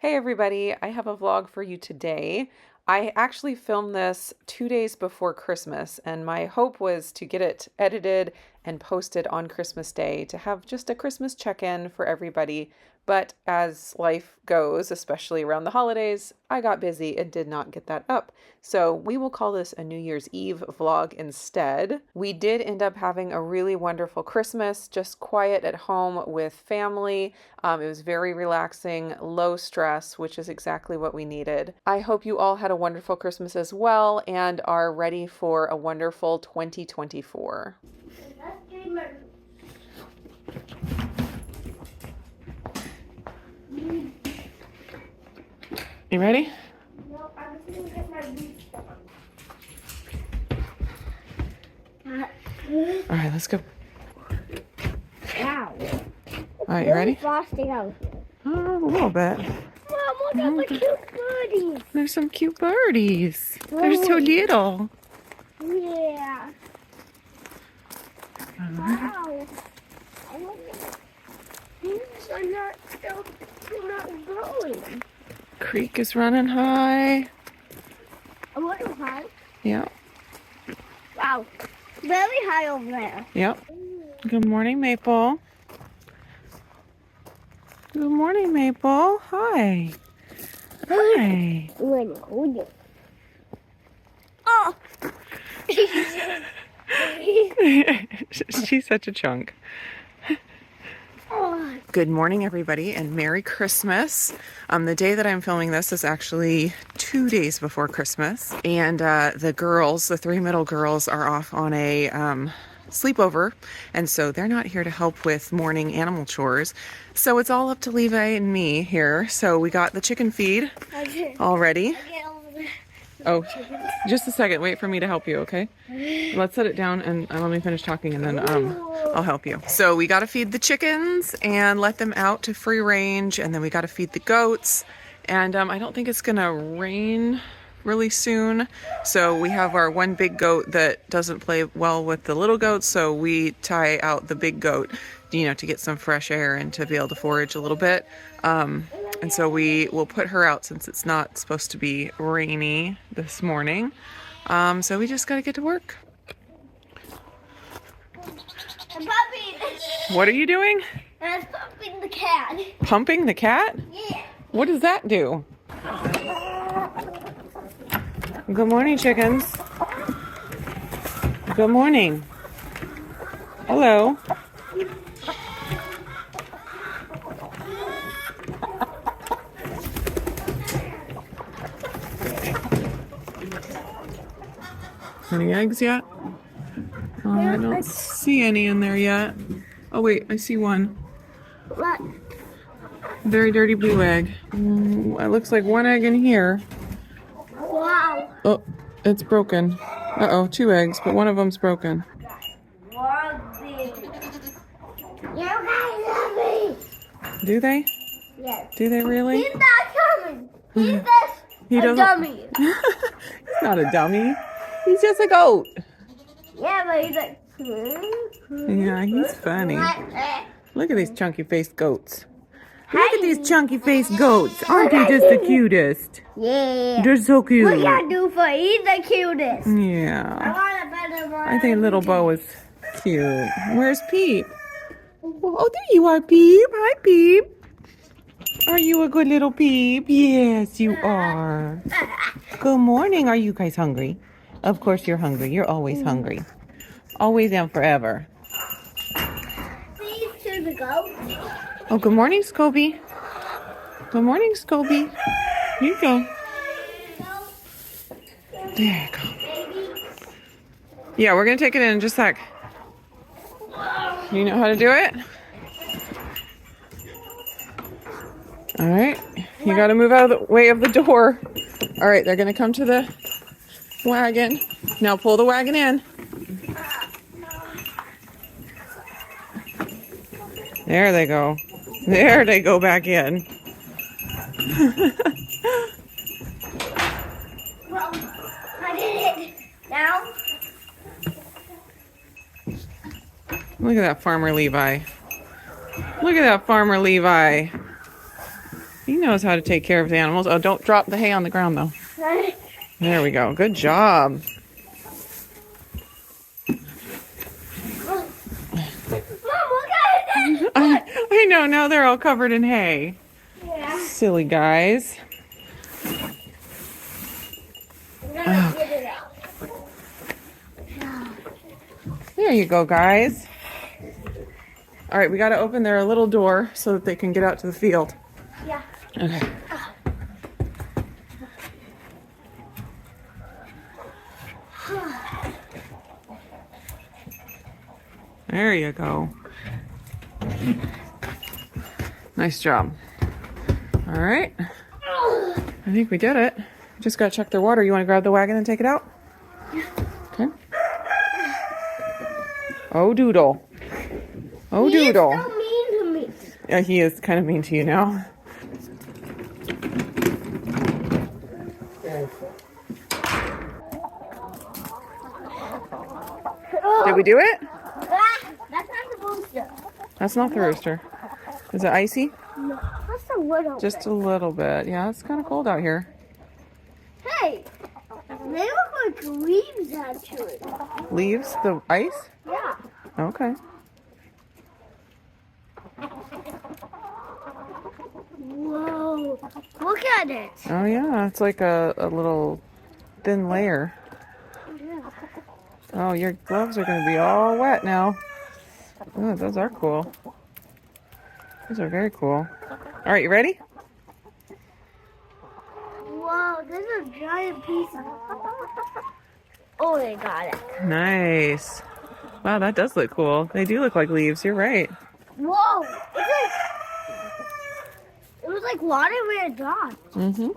Hey everybody, I have a vlog for you today. I actually filmed this 2 days before Christmas, and my hope was to get it edited and posted on Christmas Day to have just a Christmas check-in for everybody. But as life goes, especially around the holidays, I got busy and did not get that up. So we will call this a New Year's Eve vlog instead. We did end up having a really wonderful Christmas, just quiet at home with family. It was very relaxing, low stress, which is exactly what we needed. I hope you all had a wonderful Christmas as well and are ready for a wonderful 2024. You ready? No, I'm just gonna get my boots on. All right, let's go. Wow. All right, you ready? Frosting out here. A little bit. Mom, look at the cute birdies. There's some cute birdies. They're so little. Yeah. Wow. These are not growing. Creek is running high. A little high. Yeah. Wow. Very high over there. Yep. Good morning, Maple. Good morning, Maple. Hi. Hi. Hold it. Oh! She's such a chunk. Good morning, everybody, and Merry Christmas. The day that I'm filming this is actually 2 days before Christmas, and the girls, the three middle girls, are off on a sleepover, and so they're not here to help with morning animal chores. So it's all up to Levi and me here. So we got the chicken feed all ready. Oh, just a second. Wait for me to help you, okay? Let's set it down and let me finish talking, and then I'll help you. So we got to feed the chickens and let them out to free range, and then we got to feed the goats. And I don't think it's gonna rain really soon. So we have our one big goat that doesn't play well with the little goats, so we tie out the big goat, you know, to get some fresh air and to be able to forage a little bit. And so we will put her out since it's not supposed to be rainy this morning. So we just got to get to work. I'm pumping. What are you doing? I'm pumping the cat. Pumping the cat? Yeah. What does that do? Good morning, chickens. Good morning. Hello. Any eggs yet? I don't see any in there yet. Oh wait, I see one. What? Very dirty blue egg. It looks like one egg in here. Wow. Oh, it's broken. Uh-oh, 2 eggs, but one of them's broken. You guys love me. Do they? Yes. Do they really? He's not coming. He's He a doesn't. dummy. He's not a dummy. He's just a goat. Yeah, but he's like. Yeah, he's funny. Look at these chunky-faced goats. Look at these chunky-faced goats. Aren't they just the cutest? Yeah. They're so cute. What can I do for he's the cutest? Yeah. I want a better one. I think little Bo is cute. Where's Peep? Oh, there you are, Peep. Hi, Peep. Are you a good little Peep? Yes, you are. Good morning. Are you guys hungry? Of course you're hungry. You're always hungry. Always and forever. These two to go. Oh, good morning, Scobie. Good morning, Scobie. Here you go. There you go. Yeah, we're going to take it in just a sec. You know how to do it? All right. You got to move out of the way of the door. All right, they're going to come to the wagon. Now pull the wagon in. There they go. There they go back in. Well, I did it. Now. Look at that Farmer Levi. Look at that Farmer Levi. He knows how to take care of the animals. Oh, don't drop the hay on the ground, though. There we go. Good job. Mom, look at it! I know. Now they're all covered in hay. Yeah. Silly guys. I'm gonna get it out. There you go, guys. All right, we got to open their little door so that they can get out to the field. Yeah. Okay. There you go. Nice job. All right. I think we did it. Just got to check their water. You want to grab the wagon and take it out? Okay. Oh, doodle. Oh, doodle. He's so mean to me. Yeah, he is kind of mean to you now. Did we do it? That's not the booster. That's not the rooster. Is it icy? No, that's a little Just a little bit. Yeah, it's kind of cold out here. Hey, they look like leaves actually. Leaves? The ice? Yeah. Okay. Whoa, look at it. Oh, yeah. It's like a little thin layer. Yeah. Oh, your gloves are going to be all wet now. Oh, those are cool. Those are very cool. All right, you ready? Whoa, there's a giant piece of... Oh, they got it. Nice. Wow, that does look cool. They do look like leaves. You're right. Whoa, it was like water where it dropped. Mm-hmm.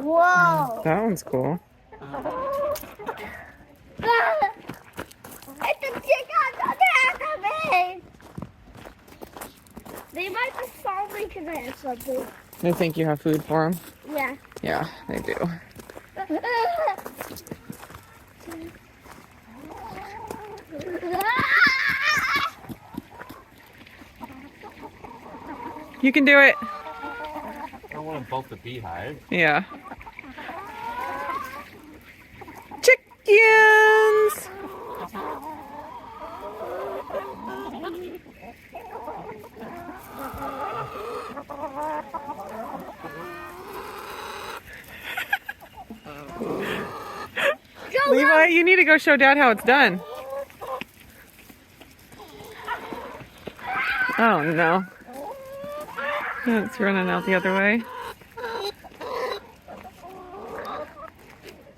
Whoa. That one's cool. It's a chicken on the me. They might be salty because I have something. They think you have food for them. Yeah. Yeah, they do. You can do it. I don't want to bulk the beehive. Yeah. Chickens! Levi, you need to go show Dad how it's done. Oh no. It's running out the other way.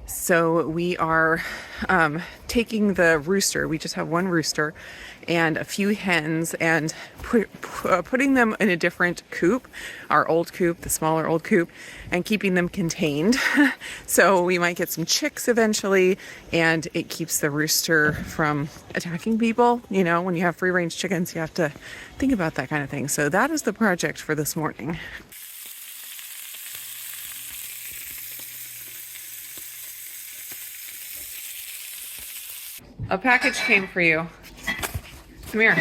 So we are taking the rooster. We just have one rooster and a few hens and putting them in a different coop, our old coop, the smaller old coop, and keeping them contained. So we might get some chicks eventually, and it keeps the rooster from attacking people. You know, when you have free range chickens, you have to think about that kind of thing. So that is the project for this morning. A package came for you. Come here.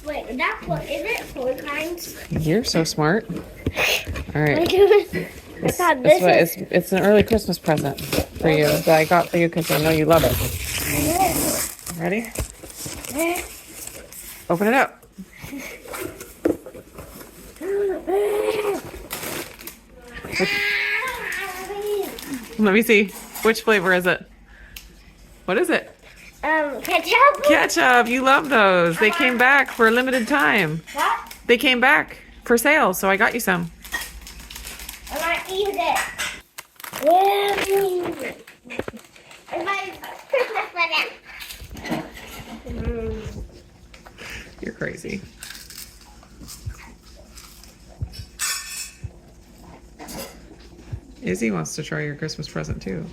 Wait, is it 4 kinds? You're so smart. All right. I thought this is... It's an early Christmas present for you that I got for you because I know you love it. Ready? Open it up. Let me see. Which flavor is it? What is it? Ketchup. Ketchup. You love those. They came back for a limited time. What? They came back for sale, so I got you some. I'm gonna eat it. Yeah. It's my Christmas present. You're crazy. Izzy wants to try your Christmas present too.